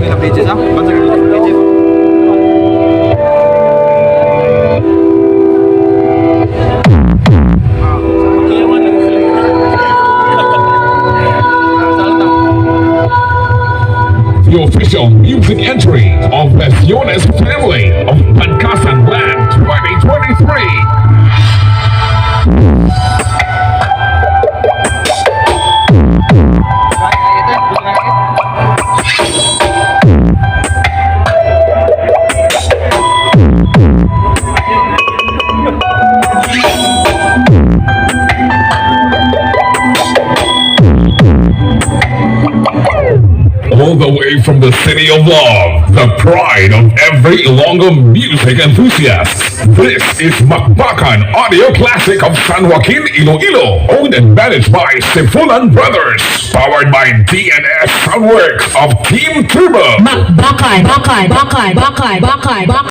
kita bridges, ah. Bansag kita bridges. The official music entry of the D&s family of Makbakan Land 2023. All the way from the city of love, the pride of every Ilonggo music enthusiast. This is Makbakan Audio Classic of San Joaquin, Iloilo, owned and managed by Sifulan Brothers, powered by D&s Sound of Team Turbo. Makbakan.